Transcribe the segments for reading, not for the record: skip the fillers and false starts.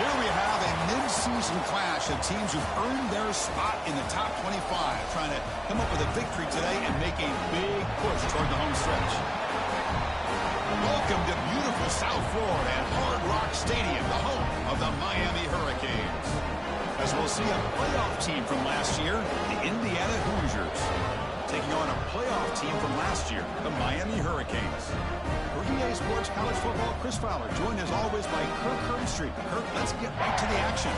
Here we have a mid-season clash of teams who've earned their spot in the top 25, trying to come up with a victory today and make a big push toward the home stretch. Welcome to beautiful South Florida at Hard Rock Stadium, the home of the Miami Hurricanes. As we'll see a playoff team from last year, the Indiana Hoosiers, taking on a playoff team from last year, the Miami Hurricanes. For EA Sports College Football, Chris Fowler, joined as always by Kirk Herbstreit. Kirk, let's get right to the action.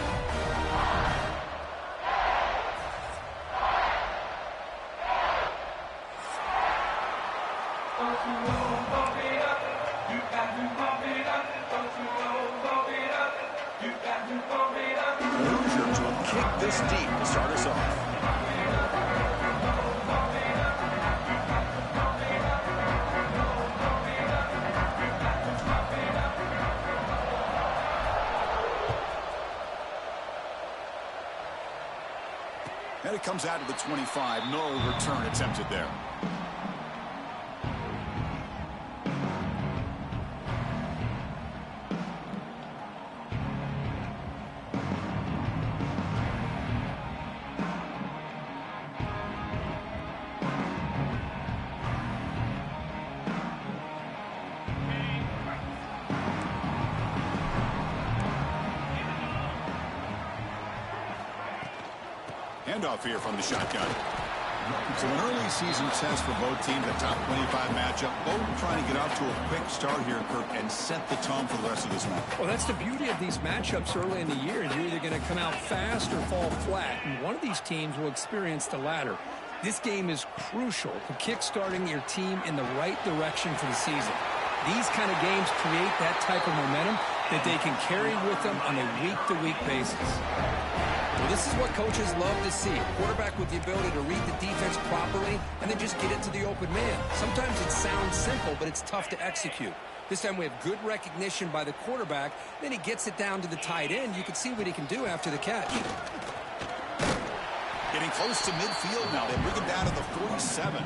The Hoosiers will kick this deep to start us off. And it comes out to the 25. No return attempted there. Handoff here from the shotgun. So an early season test for both teams, a top 25 matchup. Both trying to get out to a quick start here, Kirk, and set the tone for the rest of this one. Well, that's the beauty of these matchups early in the year. You're either going to come out fast or fall flat, and one of these teams will experience the latter. This game is crucial to kick-starting your team in the right direction for the season. These kind of games create that type of momentum that they can carry with them on a week-to-week basis. Well, this is what coaches love to see. A quarterback with the ability to read the defense properly and then just get it to the open man. Sometimes it sounds simple, but it's tough to execute. This time we have good recognition by the quarterback. Then he gets it down to the tight end. You can see what he can do after the catch. Getting close to midfield now. They bring him down to the 47.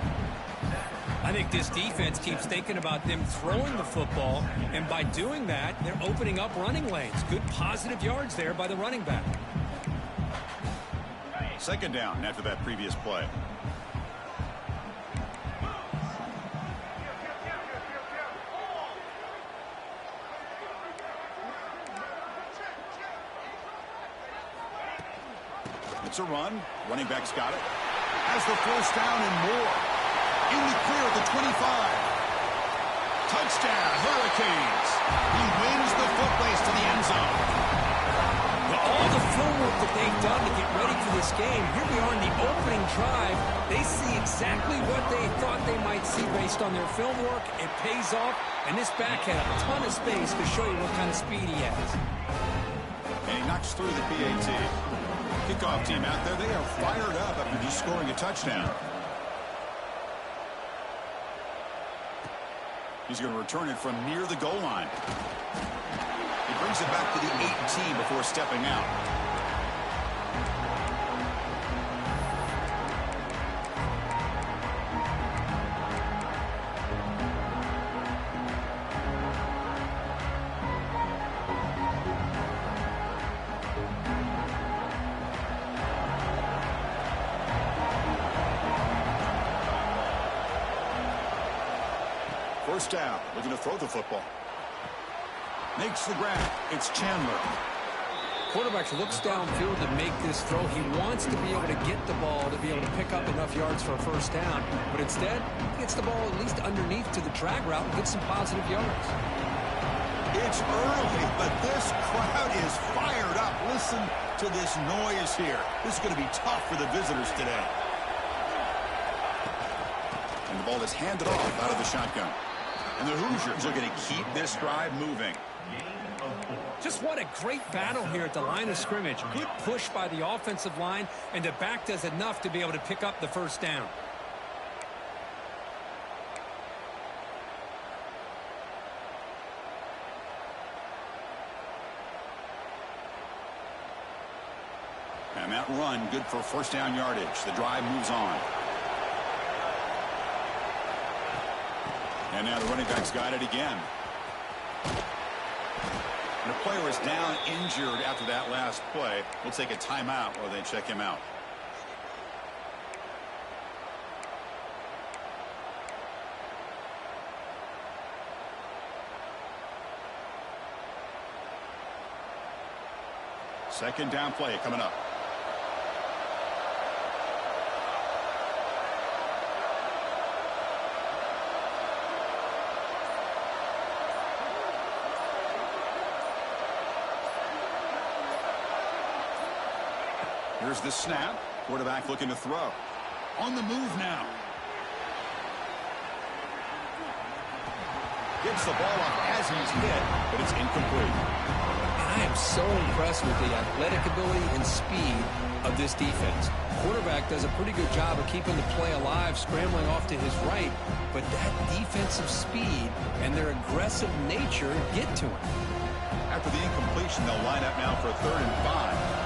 I think this defense keeps thinking about them throwing the football, and by doing that, they're opening up running lanes. Good positive yards there by the running back. Second down after that previous play. It's a run. Running back's got it. Has the first down and more. In the clear at the 25. Touchdown, Hurricanes. He wins the foot race to the end zone. All the film work that they've done to get ready for this game, here we are in the opening drive. They see exactly what they thought they might see based on their film work. It pays off, and this back had a ton of space to show you what kind of speed he has. And he knocks through the PAT. Kickoff team out there, they are fired up after just scoring a touchdown. He's going to return it from near the goal line. He brings it back to the 18 before stepping out. First down, looking to throw the football. Makes the grab. It's Chandler. Quarterback looks downfield to make this throw. He wants to be able to get the ball to be able to pick up enough yards for a first down. But instead, he gets the ball at least underneath to the drag route and gets some positive yards. It's early, but this crowd is fired up. Listen to this noise here. This is going to be tough for the visitors today. And the ball is handed off out of the shotgun. And the Hoosiers are going to keep this drive moving. Just what a great battle here at the line of scrimmage. Good push by the offensive line, and the back does enough to be able to pick up the first down. And that run, good for first down yardage. The drive moves on. And now the running back's got it again. And the player is down injured after that last play. We'll take a timeout while they check him out. Second down play coming up. Here's the snap. Quarterback looking to throw. On the move now. Gets the ball up as he's hit, but it's incomplete. And I am so impressed with the athletic ability and speed of this defense. Quarterback does a pretty good job of keeping the play alive, scrambling off to his right, but that defensive speed and their aggressive nature get to him. After the incompletion, they'll line up now for a 3rd and 5.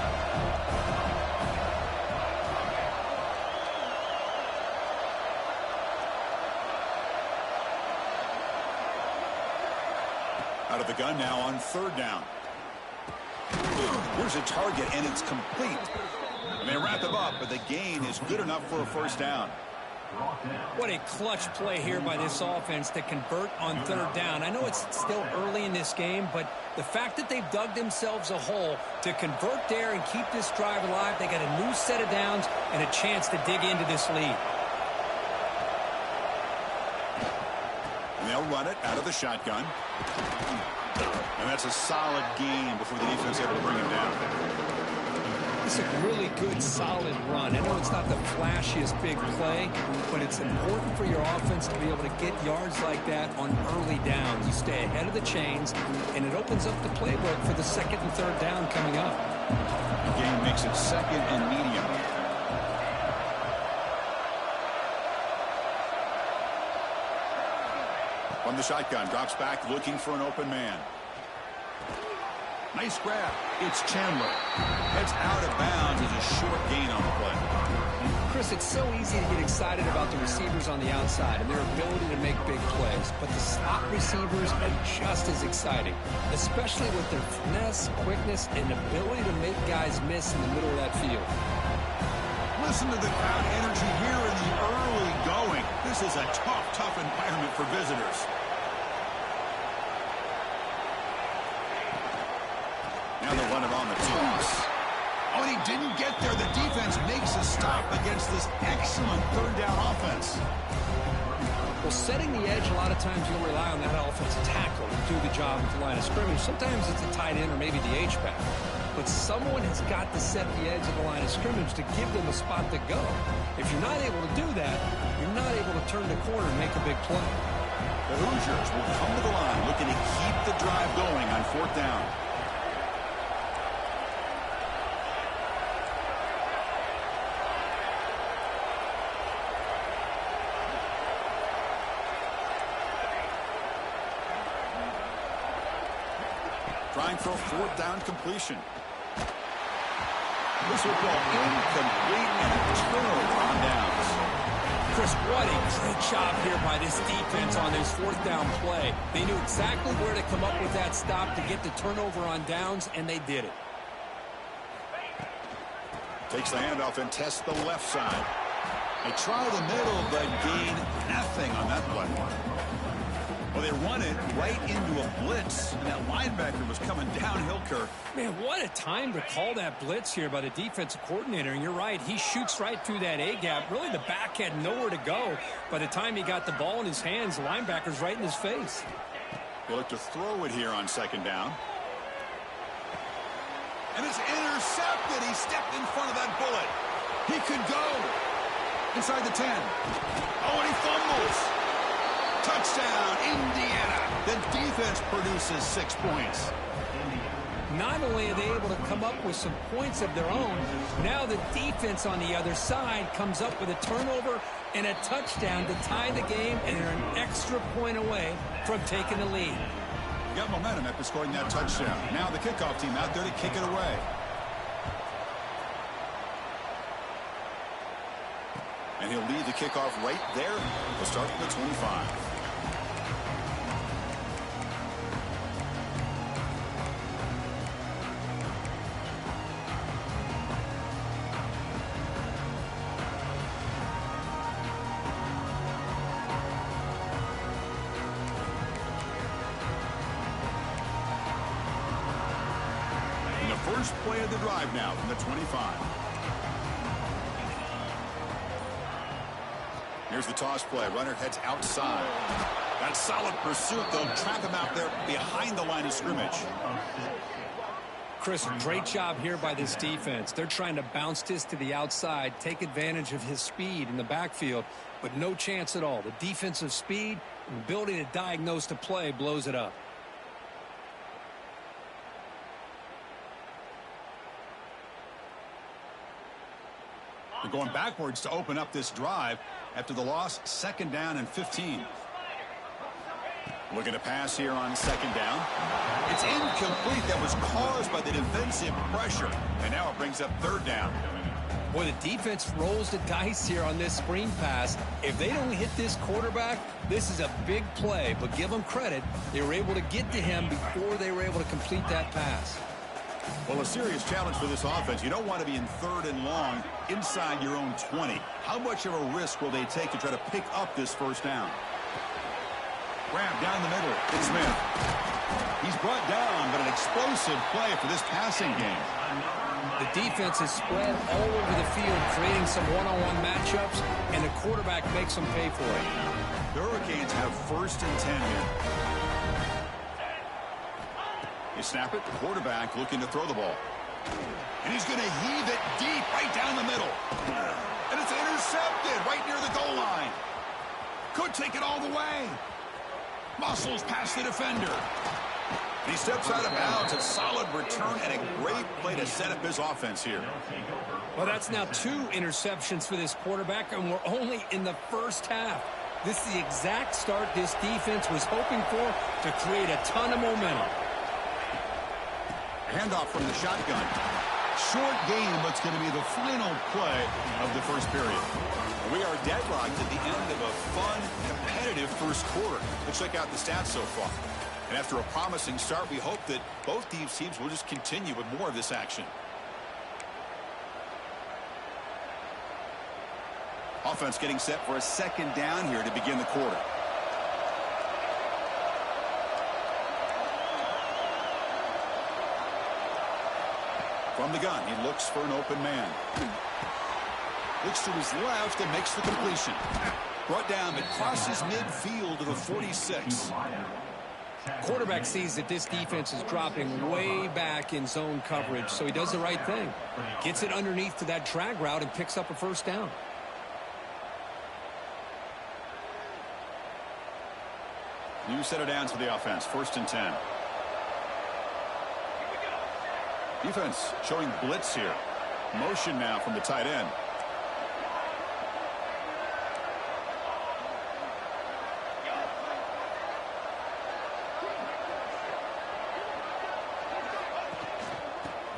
Out of the gun now on 3rd down. Here's a target, and it's complete. And they wrap him up, but the gain is good enough for a 1st down. What a clutch play here by this offense to convert on 3rd down. I know it's still early in this game, but the fact that they've dug themselves a hole to convert there and keep this drive alive, they got a new set of downs and a chance to dig into this lead. And they'll run it out of the shotgun. And that's a solid gain before the defense is able to bring him down. It's a really good, solid run. I know it's not the flashiest big play, but it's important for your offense to be able to get yards like that on early downs. You stay ahead of the chains, and it opens up the playbook for the 2nd and 3rd down coming up. The game makes it 2nd and medium. From the shotgun, drops back looking for an open man. Nice grab. It's Chandler. It's out of bounds as a short gain on the play. Chris, it's so easy to get excited about the receivers on the outside and their ability to make big plays, but the slot receivers are just as exciting, especially with their finesse, quickness, and ability to make guys miss in the middle of that field. Listen to the crowd energy here in the early going. This is a tough environment for visitors. Now they'll run it on the toss. Oh, and he didn't get there. The defense makes a stop against this excellent 3rd down offense. Well, setting the edge, a lot of times you'll rely on that offensive tackle to do the job at the line of scrimmage. Sometimes it's a tight end or maybe the H-back. But someone has got to set the edge of the line of scrimmage to give them a spot to go. If you're not able to do that, you're not able to turn the corner and make a big play. The Hoosiers will come to the line looking to keep the drive going on 4th down. Trying for a 4th down completion. This will go incomplete and a turnover on downs. Chris, what a great job here by this defense on this 4th down play. They knew exactly where to come up with that stop to get the turnover on downs, and they did it. Takes the handoff and tests the left side. They try the middle, but gain nothing on that play. Well, they run it right into a blitz, and that linebacker was coming downhill, Kirk. Man, what a time to call that blitz here by the defensive coordinator. And you're right, he shoots right through that A-gap. Really, the back had nowhere to go. By the time he got the ball in his hands, the linebacker's right in his face. They look to throw it here on 2nd down. And it's intercepted. He stepped in front of that bullet. He could go inside the 10. Oh, and he fumbles. Touchdown, Indiana. The defense produces 6 points. Not only are they able to come up with some points of their own, now the defense on the other side comes up with a turnover and a touchdown to tie the game, and they're an extra point away from taking the lead. You got momentum after scoring that touchdown. Now the kickoff team out there to kick it away. And he'll lead the kickoff right there. We'll start from the 25. First play of the drive now from the 25. Here's the toss play. Runner heads outside. That's solid pursuit. They'll trap him out there behind the line of scrimmage. Chris, great job here by this defense. They're trying to bounce this to the outside, take advantage of his speed in the backfield, but no chance at all. The defensive speed and ability to diagnose the play blows it up. They're going backwards to open up this drive after the loss. 2nd down and 15. Looking to pass here on 2nd down. It's incomplete. That was caused by the defensive pressure. And now it brings up 3rd down. Boy, the defense rolls the dice here on this screen pass. If they don't hit this quarterback, this is a big play. But give them credit. They were able to get to him before they were able to complete that pass. Well, a serious challenge for this offense. You don't want to be in 3rd and long inside your own 20. How much of a risk will they take to try to pick up this 1st down? Grab down the middle. It's Smith. He's brought down, but an explosive play for this passing game. The defense is spread all over the field, creating some one-on-one matchups, and the quarterback makes them pay for it. The Hurricanes have 1st and 10 here. They snap it. The quarterback looking to throw the ball. And he's going to heave it deep right down the middle. And it's intercepted right near the goal line. Could take it all the way. Muscles past the defender. He steps out of bounds. A solid return and a great play to set up his offense here. Well, that's now 2 interceptions for this quarterback, and we're only in the 1st half. This is the exact start this defense was hoping for to create a ton of momentum. Handoff from the shotgun. Short game, but it's going to be the final play of the 1st period. We are deadlocked at the end of a fun, competitive 1st quarter. Let's check out the stats so far. And after a promising start, we hope that both these teams will just continue with more of this action. Offense getting set for a 2nd down here to begin the quarter. From the gun, he looks for an open man. Looks to his left and makes the completion. Brought down, but crosses midfield to the 46. Quarterback sees that this defense is dropping way back in zone coverage, so he does the right thing. Gets it underneath to that drag route and picks up a 1st down. New set of downs for the offense. 1st and 10. Defense showing blitz here. Motion now from the tight end.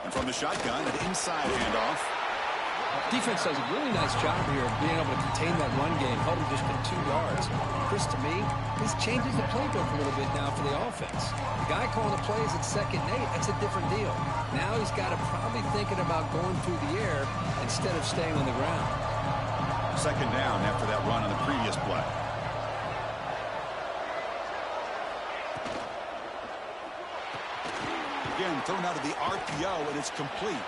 And from the shotgun, an inside handoff. Defense does a really nice job here of being able to contain that run game, held him just to 2 yards. Chris, to me, this changes the playbook a little bit now for the offense. The guy calling the plays at 2nd and 8, that's a different deal. Now he's got to probably thinking about going through the air instead of staying on the ground. 2nd down after that run on the previous play. Again, thrown out of the RPO, and it's complete.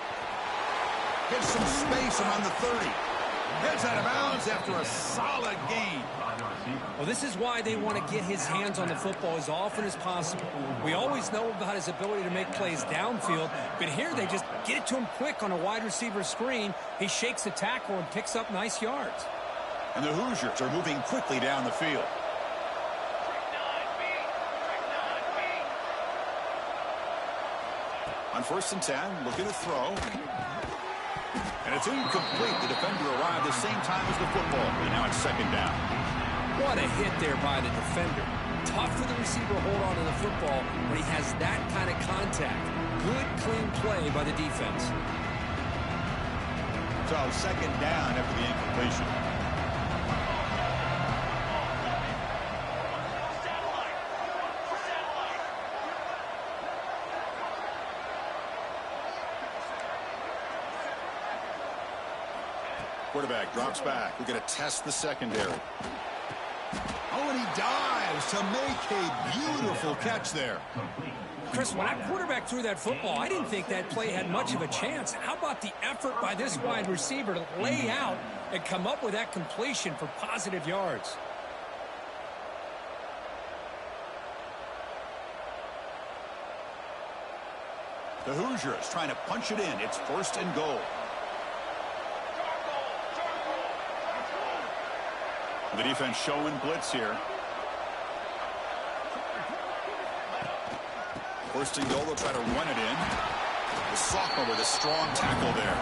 Gets some space around the 30. Heads out of bounds after a solid gain. Well, this is why they want to get his hands on the football as often as possible. We always know about his ability to make plays downfield, but here they just get it to him quick on a wide receiver screen. He shakes the tackle and picks up nice yards. And the Hoosiers are moving quickly down the field. On 1st and 10, looking to throw. And it's incomplete. The defender arrived the same time as the football. And now it's 2nd down. What a hit there by the defender. Tough for the receiver to hold on to the football when he has that kind of contact. Good, clean play by the defense. So 2nd down after the incompletion. Quarterback drops back. We're going to test the secondary. Oh, and he dives to make a Beautiful catch there. Chris, when that quarterback threw that football, I didn't think that play had much of a chance. How about the effort by this wide receiver to lay out and come up with that completion for positive yards? The Hoosiers trying to punch it in. It's 1st and goal. The defense showing blitz here. 1st and goal, they'll try to run it in. The sophomore with a strong tackle there.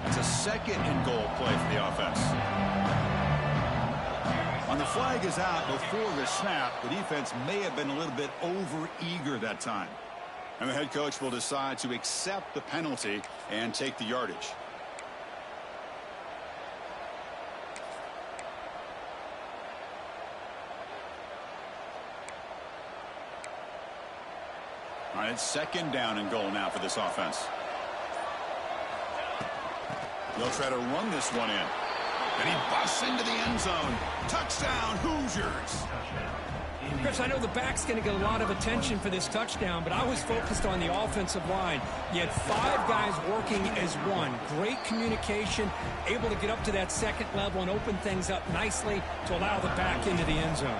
It's a 2nd and goal play for the offense. When the flag is out before the snap, the defense may have been a little bit over-eager that time. And the head coach will decide to accept the penalty and take the yardage. All right, it's 2nd down and goal now for this offense. They'll try to run this one in. And he busts into the end zone. Touchdown, Hoosiers. Chris, I know the back's going to get a lot of attention for this touchdown, but I was focused on the offensive line. You had 5 guys working as one. Great communication, able to get up to that 2nd level and open things up nicely to allow the back into the end zone.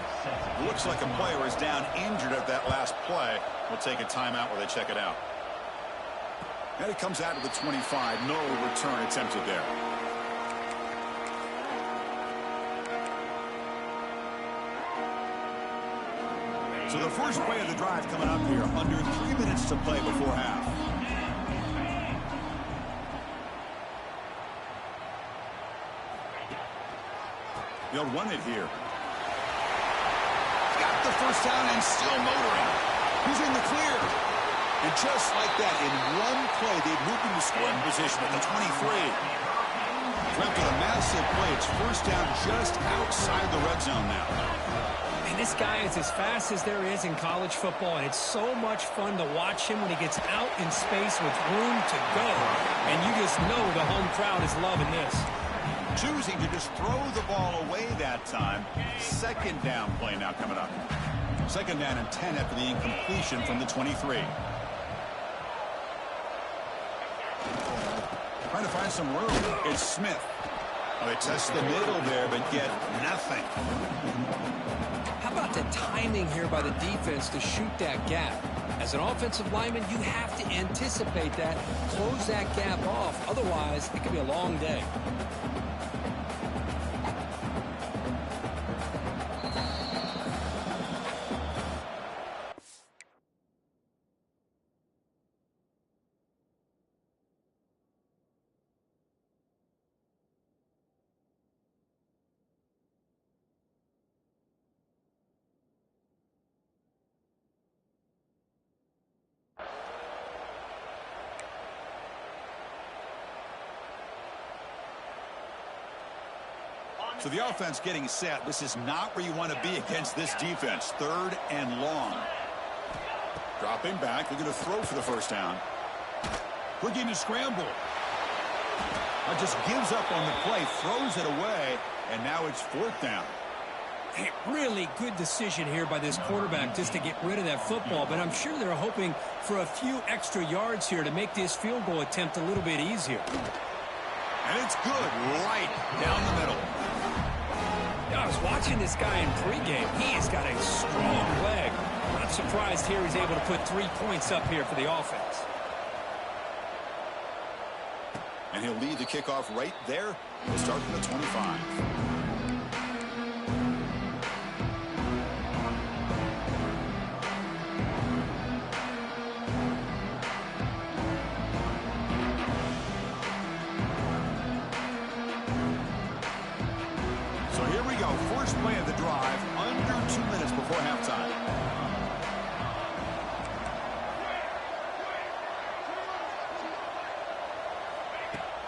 Looks like a player is down injured at that last play. We'll take a timeout where they check it out. And it comes out to the 25. No return attempted there. So the first play of the drive coming up here. Under 3 minutes to play before half. They'll run it here. Got the first down and still motoring. He's in the clear. And just like that, in one play, they've moved into scoring position at the 23. After the massive play, it's first down just outside the red zone now. And this guy is as fast as there is in college football, and it's so much fun to watch him when he gets out in space with room to go. And you just know the home crowd is loving this. Choosing to just throw the ball away that time. 2nd down play now coming up. 2nd down and 10 after the incompletion from the 23. Trying to find some room. It's Smith. Oh, they test the middle there, but get nothing. How about the timing here by the defense to shoot that gap? As an offensive lineman, you have to anticipate that, close that gap off. Otherwise, it could be a long day. So the offense getting set. This is not where you want to be against this defense. 3rd and long. Dropping back. They're going to throw for the first down. Looking to scramble. Just gives up on the play. Throws it away. And now it's 4th down. Hey, really good decision here by this quarterback just to get rid of that football. But I'm sure they're hoping for a few extra yards here to make this field goal attempt a little bit easier. And it's good right down the middle. I was watching this guy in pregame. He has got a strong leg. Not surprised here he's able to put 3 points up here for the offense. And he'll lead the kickoff right there. We'll start from the 25. So here we go. First play of the drive. Under 2 minutes before halftime.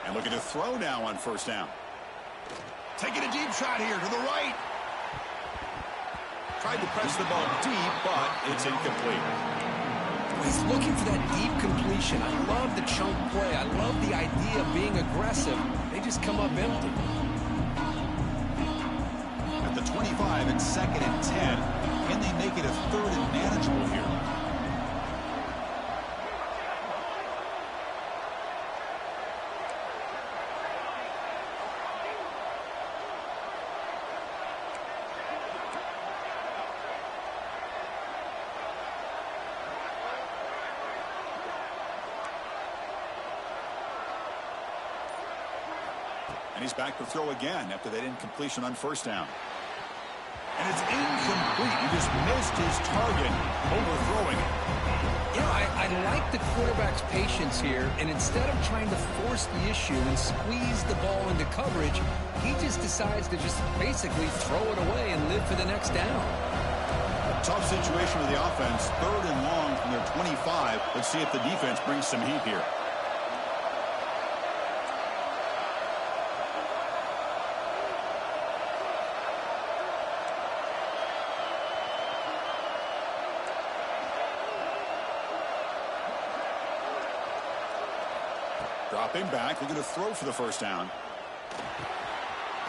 And looking to throw now on first down. Taking a deep shot here to the right. Tried to press the ball deep, but it's incomplete. He's looking for that deep completion. completion. I love the chunk play. I love the idea of being aggressive. They just come up empty. At the 25 and 2nd and 10, can they make it a 3rd and manageable here? And he's back to throw again after that incompletion on 1st down. And it's incomplete. He just missed his target, overthrowing it. You know, I like the quarterback's patience here, and instead of trying to force the issue and squeeze the ball into coverage, he just decides to just basically throw it away and live for the next down. A tough situation with the offense. 3rd and long from their 25. Let's see if the defense brings some heat here. Dropping back, looking to throw for the 1st down.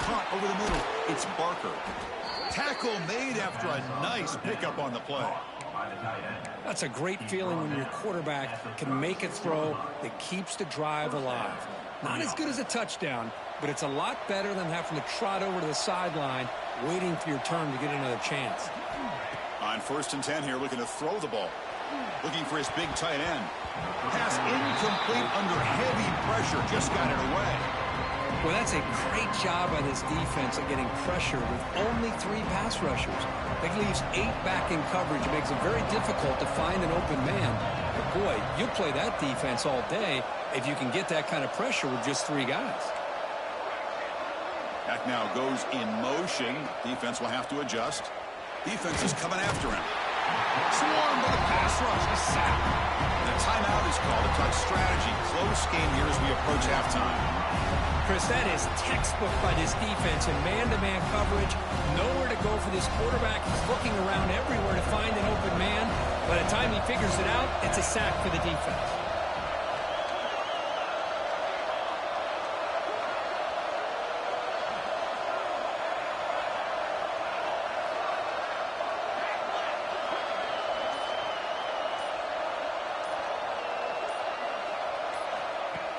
Caught over the middle. It's Barker. Tackle made after a nice pickup on the play. That's a great feeling when your quarterback can make a throw that keeps the drive alive. Not as good as a touchdown, but it's a lot better than having to trot over to the sideline, waiting for your turn to get another chance. On 1st and 10 here, looking to throw the ball. Looking for his big tight end. Pass incomplete under heavy pressure. Just got it away. Well, that's a great job by this defense at getting pressure with only 3 pass rushers. That leaves 8 back in coverage. It makes it very difficult to find an open man. But boy, you'll play that defense all day if you can get that kind of pressure with just 3 guys. Back now goes in motion. Defense will have to adjust. Defense is coming after him. Swarmed by the pass rush. A sack. And a timeout is called. A touch strategy. Close game here as we approach halftime. Chris, that is textbook by this defense in man-to-man coverage. Nowhere to go for this quarterback. He's looking around everywhere to find an open man. By the time he figures it out, it's a sack for the defense.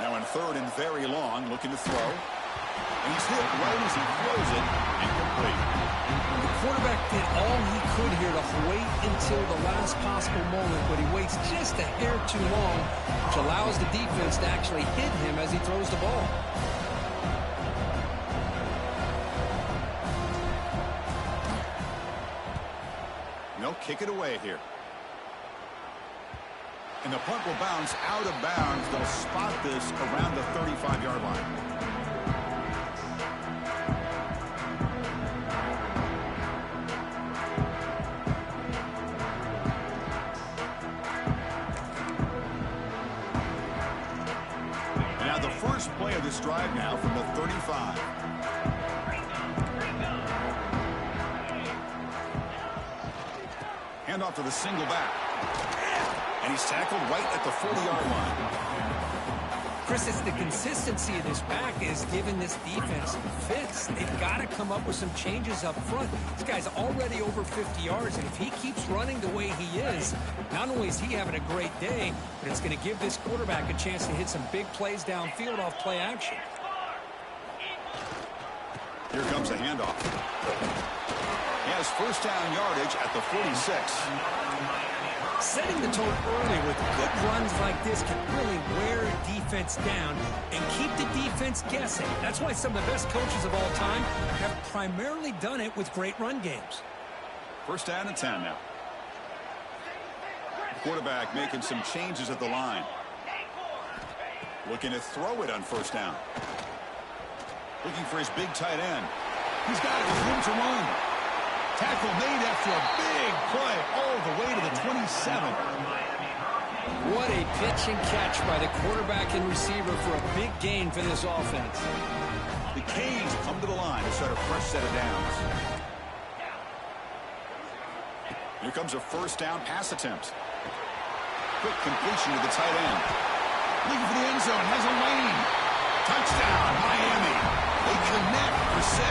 Now in 3rd and very long, looking to throw. And he's hit right as he throws it, incomplete. The quarterback did all he could here to wait until the last possible moment, but he waits just a hair too long, which allows the defense to actually hit him as he throws the ball. They'll kick it away here. And the punt will bounce out of bounds. They'll spot this around the 35-yard line. And now the first play of this drive now from the 35. Handoff to the single back. And he's tackled right at the 40-yard line. Chris, it's the consistency of this back is giving this defense fits. They've got to come up with some changes up front. This guy's already over 50 yards, and if he keeps running the way he is, not only is he having a great day, but it's going to give this quarterback a chance to hit some big plays downfield off play action. Here comes a handoff. He has 1st down yardage at the 46. Setting the tone early with good runs like this can really wear a defense down and keep the defense guessing. That's why some of the best coaches of all time have primarily done it with great run games. 1st down and 10 now. Quarterback making some changes at the line. Looking to throw it on 1st down. Looking for his big tight end. He's got it with room to run. Tackle made after a big play all the way to the 27. What a pitch and catch by the quarterback and receiver for a big gain for this offense. The Canes come to the line to start a fresh set of downs. Here comes a 1st down pass attempt. quick completion to the tight end. Looking for the end zone, has a lane. Touchdown, Miami. They connect for 6.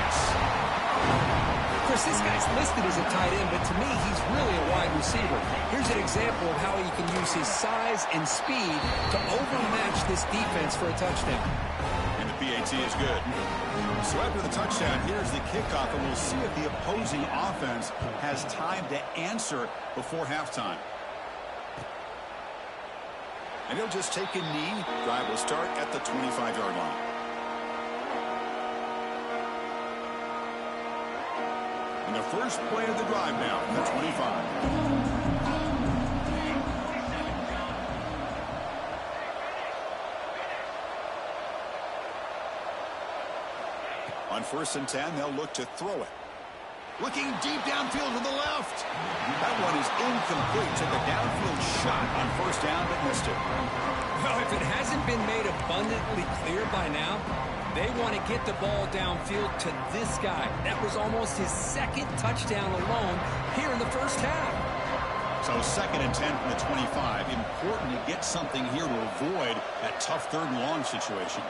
Of course, this guy's listed as a tight end, but to me, he's really a wide receiver. Here's an example of how he can use his size and speed to overmatch this defense for a touchdown. And the PAT is good. So after the touchdown, here's the kickoff, and we'll see if the opposing offense has time to answer before halftime. And he'll just take a knee. Drive will start at the 25-yard line. And the first play of the drive now, the 25. On 1st and 10, they'll look to throw it. Looking deep downfield to the left. That one is incomplete. Took a downfield shot on 1st down, but missed it. Well, if it hasn't been made abundantly clear by now, they want to get the ball downfield to this guy. That was almost his 2nd touchdown alone here in the first half. So 2nd and 10 from the 25. Important to get something here to avoid that tough 3rd and long situation.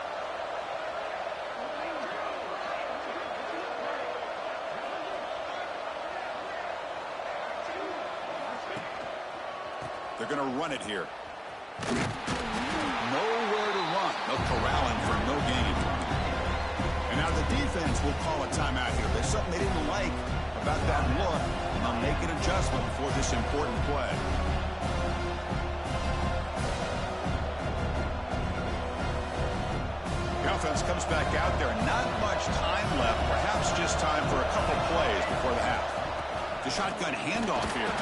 They're going to run it here. Nowhere to run. No corralling for no gain. And now the defense will call a timeout here. There's something they didn't like about that look, and they'll make an adjustment for this important play. The offense comes back out there. Not much time left. Perhaps just time for a couple plays before the half. The shotgun handoff here.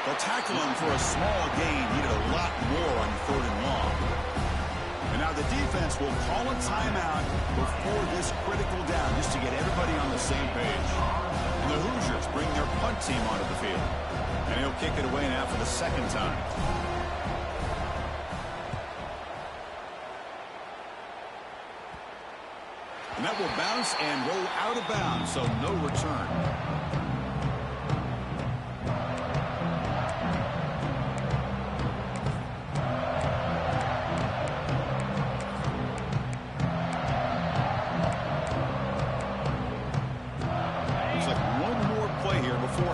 They'll tackle him for a small gain. Needed a lot more on 3rd and long. And now the defense will call a timeout before this critical down, just to get everybody on the same page. And the Hoosiers bring their punt team onto the field. And he'll kick it away now for the 2nd time. And that will bounce and roll out of bounds, so no return.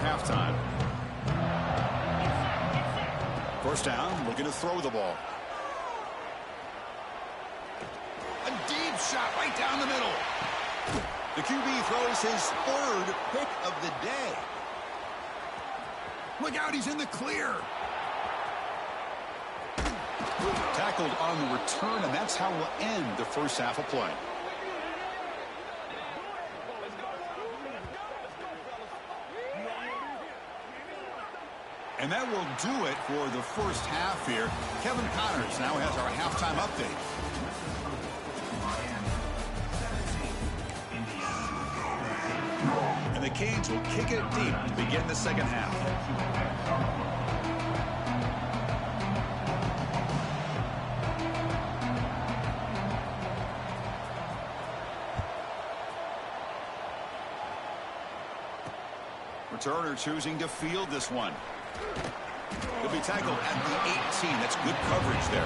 Halftime. 1st down, looking to throw the ball. A deep shot right down the middle. The QB throws his 3rd pick of the day. Look out, he's in the clear. Tackled on the return, and that's how we'll end the first half of play. And that will do it for the first half here. Kevin Connors now has our halftime update. And the Canes will kick it deep to begin the 2nd half. Returner choosing to field this one. He'll be tackled at the 18. That's good coverage there.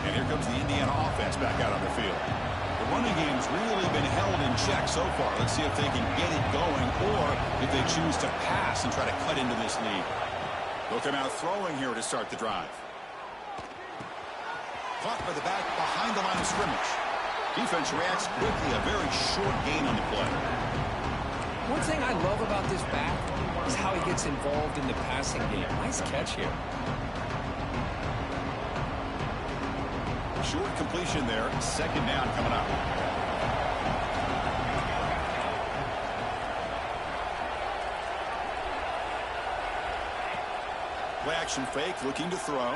And here comes the Indiana offense back out on the field. The running game's really been held in check so far. Let's see if they can get it going, or if they choose to pass and try to cut into this lead. They'll come out throwing here to start the drive. Caught by the back behind the line of scrimmage. Defense reacts quickly. A very short gain on the play. One thing I love about this back is how he gets involved in the passing game. Nice catch here. Short completion there. 2nd down coming up. Play action fake, looking to throw.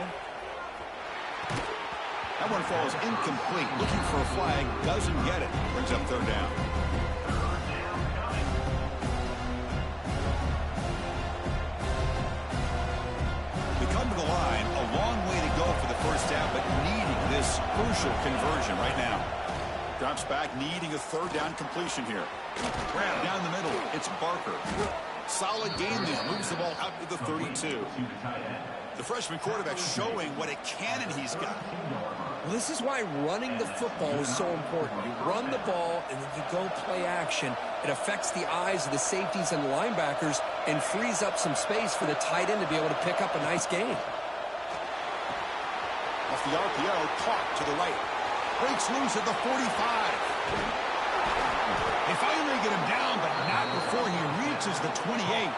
That one falls incomplete. Looking for a flag. Doesn't get it. Brings up 3rd down. They come to the line. A long way to go for the first down, but needing this crucial conversion right now. Drops back, needing a third down completion here. Grab down the middle. It's Barker. Solid game there. Moves the ball out to the 32. The freshman quarterback showing what a cannon he's got. Well, this is why running the football is so important. You run the ball, and then you go play action. It affects the eyes of the safeties and the linebackers and frees up some space for the tight end to be able to pick up a nice gain. Off the RPO, caught to the right. Breaks loose at the 45. They finally get him down, but not before he reaches the 28.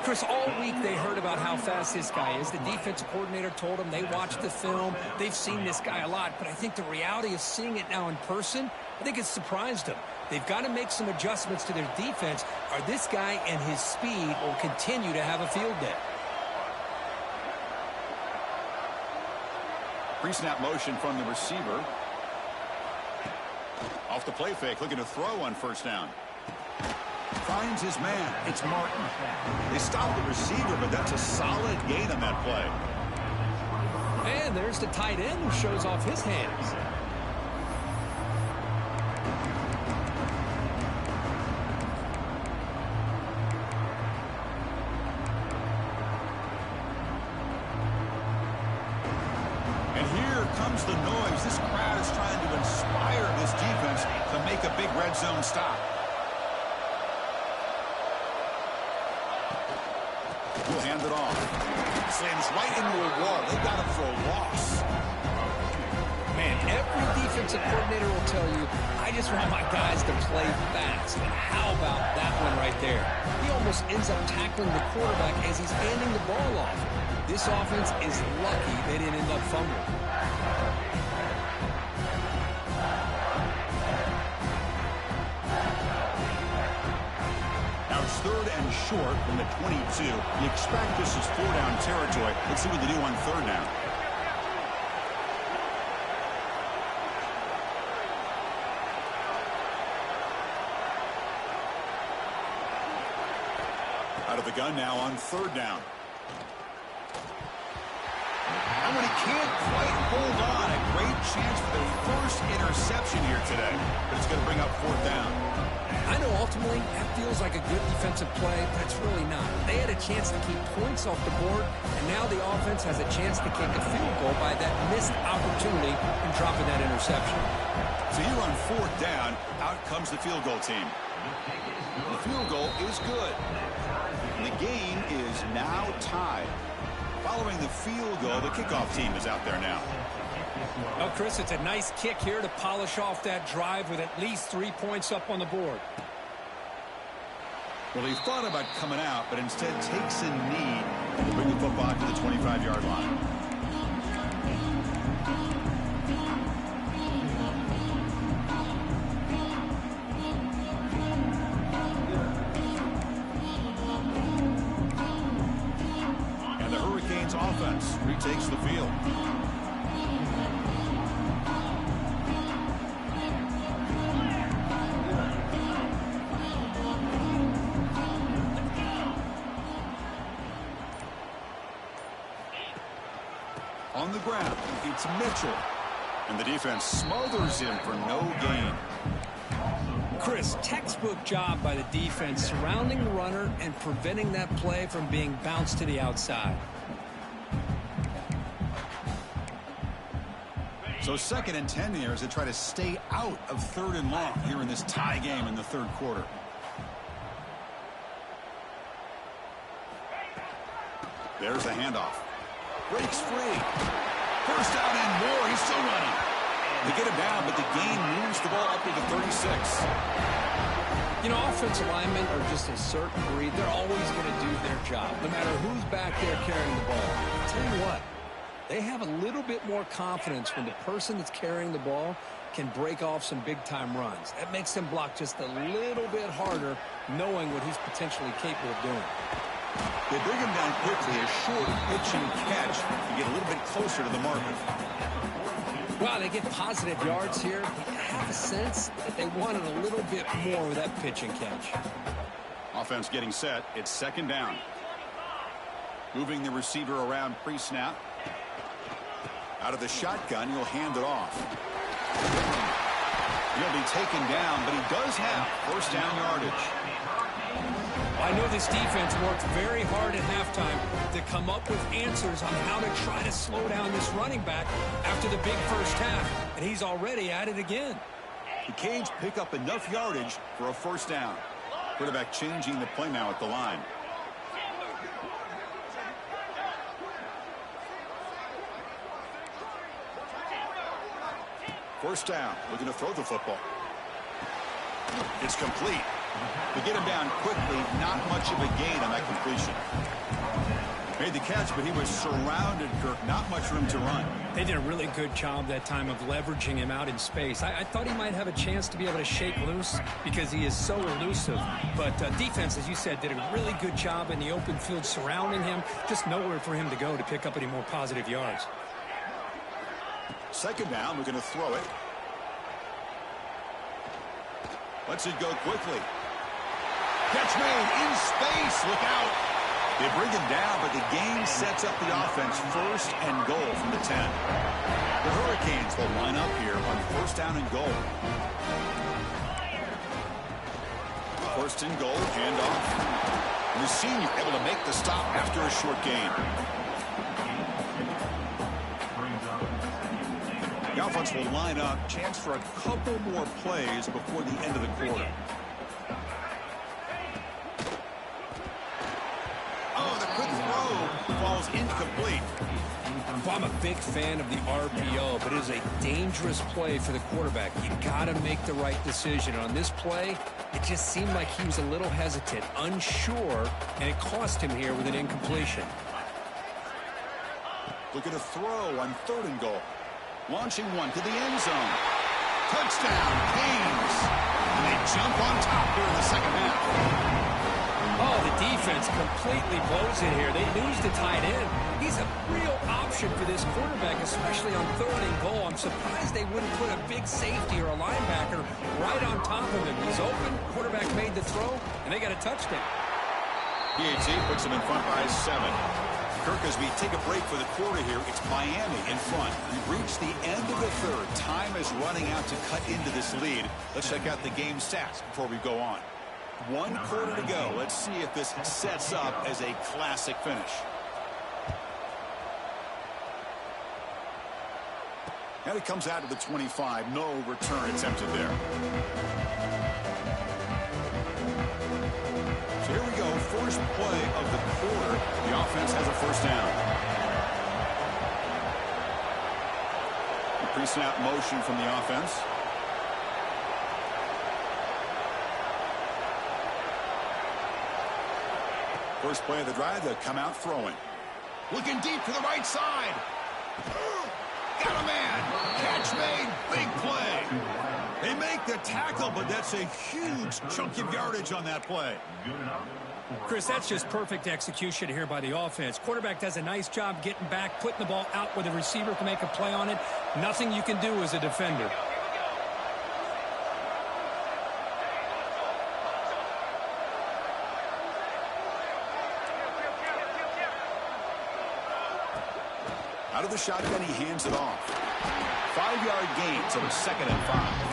Chris, all week they heard about how fast this guy is. The defensive coordinator told them they watched the film. They've seen this guy a lot, but I think the reality of seeing it now in person, I think it's surprised them. They've got to make some adjustments to their defense, or this guy and his speed will continue to have a field day. Pre-snap motion from the receiver. Off the play fake, looking to throw on first down. Finds his man. It's Martin. They stop the receiver, but that's a solid gain on that play. And there's the tight end who shows off his hands. And here comes the noise. This crowd is trying to inspire this defense to make a big red zone stop. We'll hand it off. Slams right into a wall. They got him for a loss. Man, every defensive coordinator will tell you, I just want my guys to play fast. And how about that one right there? He almost ends up tackling the quarterback as he's handing the ball off. This offense is lucky they didn't end up fumbling. Now it's third and short from the 22. You expect this is four-down territory. Let's see what they do on third down. Out of the gun now on third down. And when he can't quite hold on, a great chance for their first interception here today. But it's going to bring up fourth down. I know ultimately that feels like a good defensive play, but it's really not. They had a chance to keep points off the board, and now the offense has a chance to kick a field goal by that missed opportunity in dropping that interception. So you're on fourth down. Out comes the field goal team. The field goal is good. And the game is now tied. Following the field goal, the kickoff team is out there now. Well, Chris, it's a nice kick here to polish off that drive with at least 3 points up on the board. Well, he thought about coming out, but instead takes a knee to bring the football to the 25-yard line. And the Hurricanes offense retakes the field. On the ground, it's Mitchell. And the defense smothers him for no gain. Chris, textbook job by the defense surrounding the runner and preventing that play from being bounced to the outside. So 2nd and 10 here as they try to stay out of third and long here in this tie game in the third quarter. There's the handoff. Breaks free. First down and more. He's still running. They get him down, but the gain moves the ball up to the 36. You know, offensive linemen are just a certain breed. They're always going to do their job, no matter who's back there carrying the ball. I'll tell you what, they have a little bit more confidence when the person that's carrying the ball can break off some big-time runs. That makes them block just a little bit harder, knowing what he's potentially capable of doing. They bring him down quickly, a short pitch and catch to get a little bit closer to the marker. Well, they get positive yards here. I have a sense that they wanted a little bit more with that pitch and catch. Offense getting set. It's second down. Moving the receiver around pre-snap. Out of the shotgun, he'll hand it off. He'll be taken down, but he does have first down yardage. I know this defense worked very hard at halftime to come up with answers on how to try to slow down this running back after the big first half, and he's already at it again. The Canes pick up enough yardage for a first down. Quarterback changing the play now at the line. First down, looking to throw the football. It's complete. To get him down quickly, not much of a gain on that completion. Made the catch, but he was surrounded, Kirk. Not much room to run. They did a really good job that time of leveraging him out in space. I thought he might have a chance to be able to shake loose because he is so elusive. But defense, as you said, did a really good job in the open field surrounding him. Just nowhere for him to go to pick up any more positive yards. Second down, we're going to throw it. Lets it go quickly. Catch made in space. Look out. They bring him down, but the game sets up the offense first and goal from the 10. The Hurricanes will line up here on first down and goal. First and goal, handoff. And the senior able to make the stop after a short gain. The offense will line up. Chance for a couple more plays before the end of the quarter. Oh, the quick throw falls incomplete. Well, I'm a big fan of the RPO, but it is a dangerous play for the quarterback. You got to make the right decision. On this play, it just seemed like he was a little hesitant, unsure, and it cost him here with an incompletion. Looking to throw on third and goal. Launching one to the end zone. Touchdown, Canes. And they jump on top here in the second half. Oh, the defense completely blows it here. They lose the tight end. He's a real option for this quarterback, especially on third and goal. I'm surprised they wouldn't put a big safety or a linebacker right on top of him. He's open. Quarterback made the throw, and they got a touchdown. PAT puts them in front by 7. Kirk, as we take a break for the quarter here, it's Miami in front. We've reached the end of the third. Time is running out to cut into this lead. Let's check out the game stats before we go on. 1 quarter to go. Let's see if this sets up as a classic finish. And it comes out to the 25. No return attempted there. So here we go. First play of the quarter. The offense has a first down. The pre-snap motion from the offense. First play of the drive, they'll come out throwing. Looking deep to the right side. Got a man. Catch made. Big play. They make the tackle, but that's a huge chunk of yardage on that play. Chris, that's just perfect execution here by the offense. Quarterback does a nice job getting back, putting the ball out where the receiver can make a play on it. Nothing you can do as a defender. Out of the shotgun, he hands it off. 5-yard gain, so it's 2nd and 5.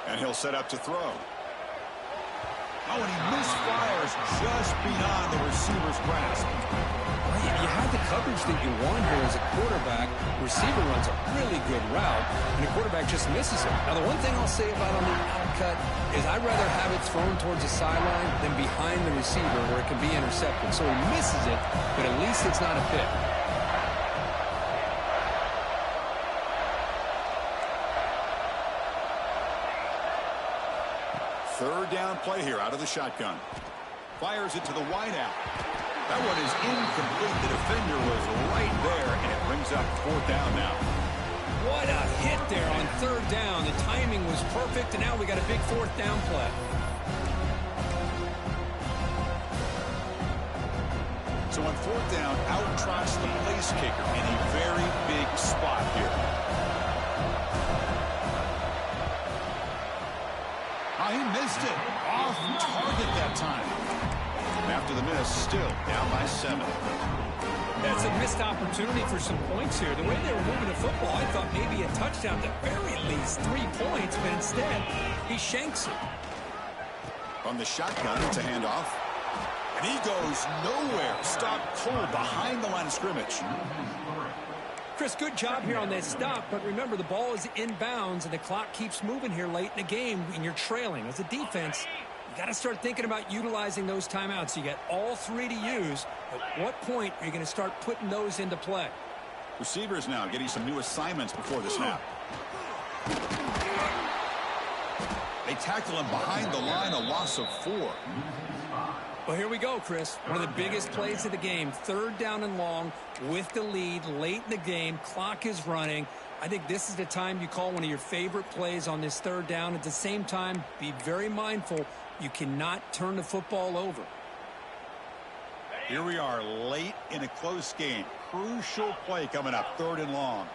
And he'll set up to throw. Oh, and he misfires just beyond the receiver's grasp. You had the coverage that you want here as a quarterback. Receiver runs a really good route, and the quarterback just misses it. Now, the one thing I'll say about on the out cut is I'd rather have it thrown towards the sideline than behind the receiver where it can be intercepted. So he misses it, but at least it's not a pick. Third down play here out of the shotgun. Fires it to the wideout. That one is incomplete. The defender was right there, and it brings up 4th down now. What a hit there on 3rd down. The timing was perfect, and now we got a big 4th down play. So on fourth down, out trots the place kicker in a very big spot here. Oh, he missed it. Off target that time. And after the miss, still down by 7. That's a missed opportunity for some points here. The way they were moving the football, I thought maybe a touchdown, at the very least 3 points, but instead, he shanks it. From the shotgun, it's a handoff. And he goes nowhere. Stopped cold behind the line of scrimmage. Chris, good job here on that stop, but remember, the ball is inbounds, and the clock keeps moving here late in the game, and you're trailing. As a defense, you got to start thinking about utilizing those timeouts. You got all 3 to use. At what point are you going to start putting those into play? Receivers now getting some new assignments before the snap. They tackle him behind the line, a loss of 4. Well, here we go, Chris. One of the biggest plays of the game. 3rd down and long with the lead late in the game. Clock is running. I think this is the time you call one of your favorite plays on this 3rd down. At the same time, be very mindful. You cannot turn the football over. Here we are late in a close game. Crucial play coming up, 3rd and long.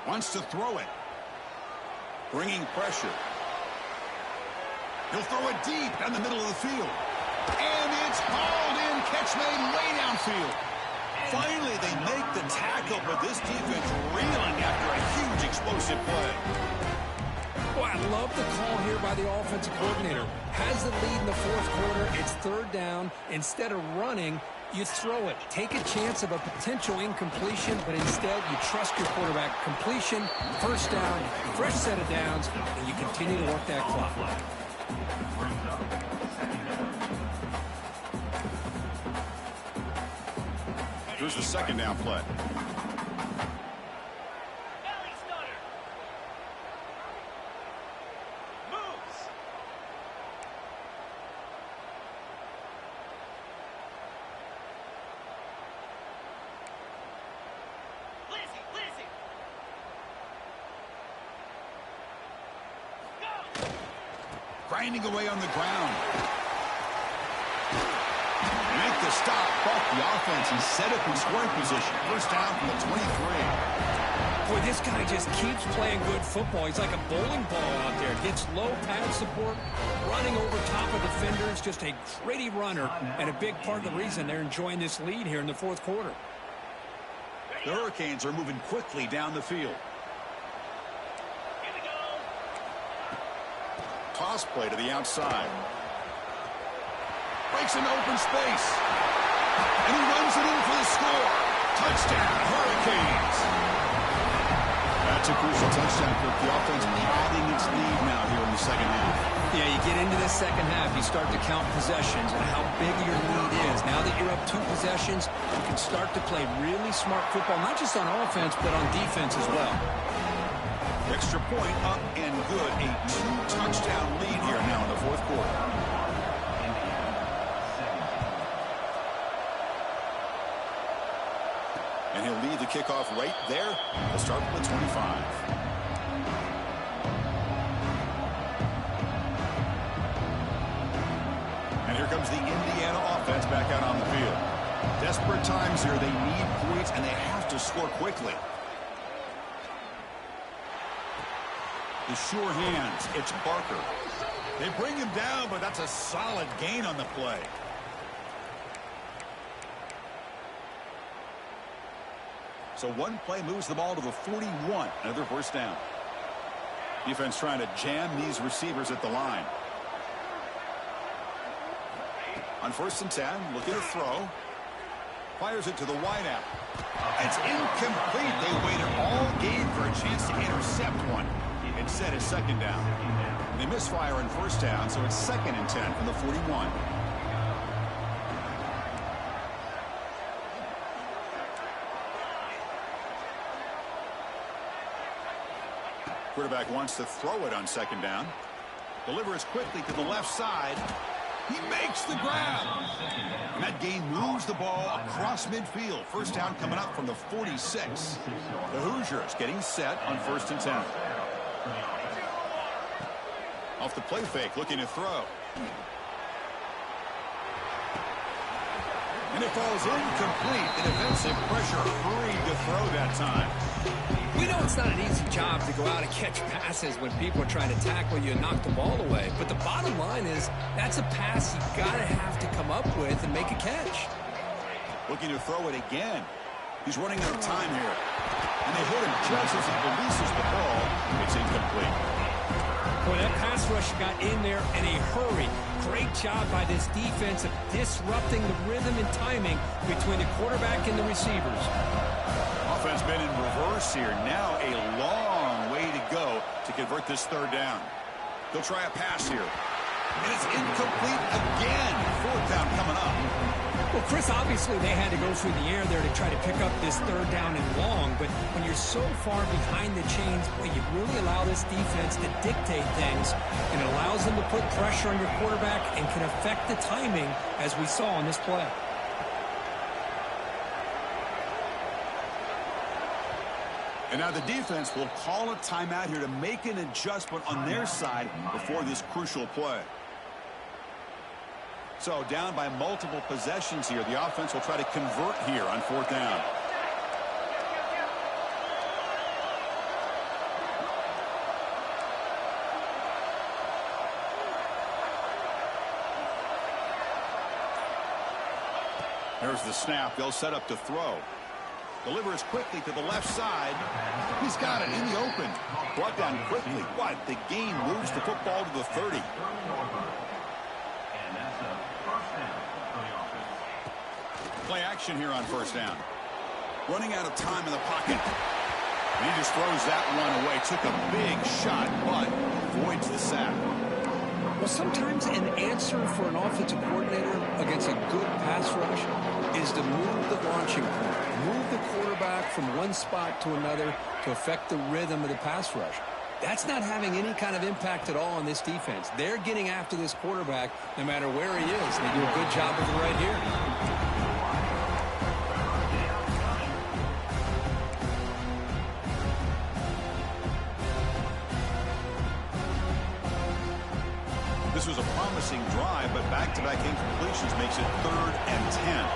Wants to throw it. Bringing pressure. He'll throw it deep down the middle of the field. And it's hauled in. Catch made way downfield. Finally, they make the tackle, but this defense reeling after a huge explosive play. Boy, I love the call here by the offensive coordinator. Has the lead in the 4th quarter. It's 3rd down. Instead of running, you throw it. Take a chance of a potential incompletion, but instead you trust your quarterback. Completion, 1st down, fresh set of downs, and you continue to work that clock. Here's the 2nd down play. Grinding away on the ground. Make the stop. Buck the offense and set up in scoring position. 1st down from the 23. Boy, this guy just keeps playing good football. He's like a bowling ball out there. Gets low pad support, running over top of defenders. Just a gritty runner, and a big part of the reason they're enjoying this lead here in the 4th quarter. The Hurricanes are moving quickly down the field. Toss play to the outside. Breaks into open space. And he runs it in for the score. Touchdown, Hurricanes. That's a crucial touchdown for the offense, padding its lead now here in the 2nd half. Yeah, you get into the 2nd half, you start to count possessions and how big your lead is. Now that you're up 2 possessions, you can start to play really smart football, not just on offense, but on defense as well. Extra point up and good. A 2-touchdown lead here now in the 4th quarter. And he'll lead the kickoff right there. We'll start from the 25. And here comes the Indiana offense back out on the field. Desperate times here. They need points, and they have to score quickly. The sure hands. It's Barker. They bring him down, but that's a solid gain on the play. So one play moves the ball to the 41. Another 1st down. Defense trying to jam these receivers at the line. On 1st and 10, looking to throw. Fires it to the wideout. It's incomplete. They waited all game for a chance to intercept one. Instead, it's 2nd down. They misfire on 1st down, so it's 2nd and 10 from the 41. Quarterback wants to throw it on 2nd down. Delivers quickly to the left side. He makes the grab. And that gain moves the ball across midfield. 1st down coming up from the 46. The Hoosiers getting set on 1st and 10. Off the play fake, looking to throw. And it falls incomplete. The defensive pressure hurried to throw that time. We know it's not an easy job to go out and catch passes when people are trying to tackle you and knock the ball away. But the bottom line is that's a pass you got to have to come up with and make a catch. Looking to throw it again. He's running out of time here. And they hit him just as he releases the ball. It's incomplete. Boy, that pass rush got in there in a hurry. Great job by this defense of disrupting the rhythm and timing between the quarterback and the receivers. Offense been in reverse here. Now a long way to go to convert this third down. They'll try a pass here. And it's incomplete again. Fourth down coming up. Well, Chris, obviously they had to go through the air there to try to pick up this third down and long, but when you're so far behind the chains, boy, you really allow this defense to dictate things, and it allows them to put pressure on your quarterback and can affect the timing, as we saw on this play. And now the defense will call a timeout here to make an adjustment on their side before this crucial play. So down by multiple possessions here. The offense will try to convert here on fourth down. There's the snap. They'll set up to throw. Delivers quickly to the left side. He's got it in the open. Brought down quickly. But the game moves the football to the 30. Play action here on first down. Running out of time in the pocket. And he just throws that one away. Took a big shot, but avoids the sack. Well, sometimes an answer for an offensive coordinator against a good pass rush is to move the launching point. Move the quarterback from one spot to another to affect the rhythm of the pass rush. That's not having any kind of impact at all on this defense. They're getting after this quarterback no matter where he is. They do a good job of it right here. This was a promising drive, but back-to-back incompletions makes it 3rd and 10.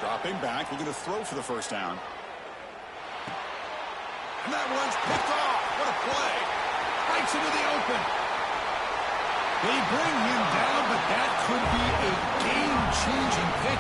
Dropping back, looking to throw for the first down. And that one's picked off. What a play. Breaks into the open. They bring him down, but that could be a game-changing pick.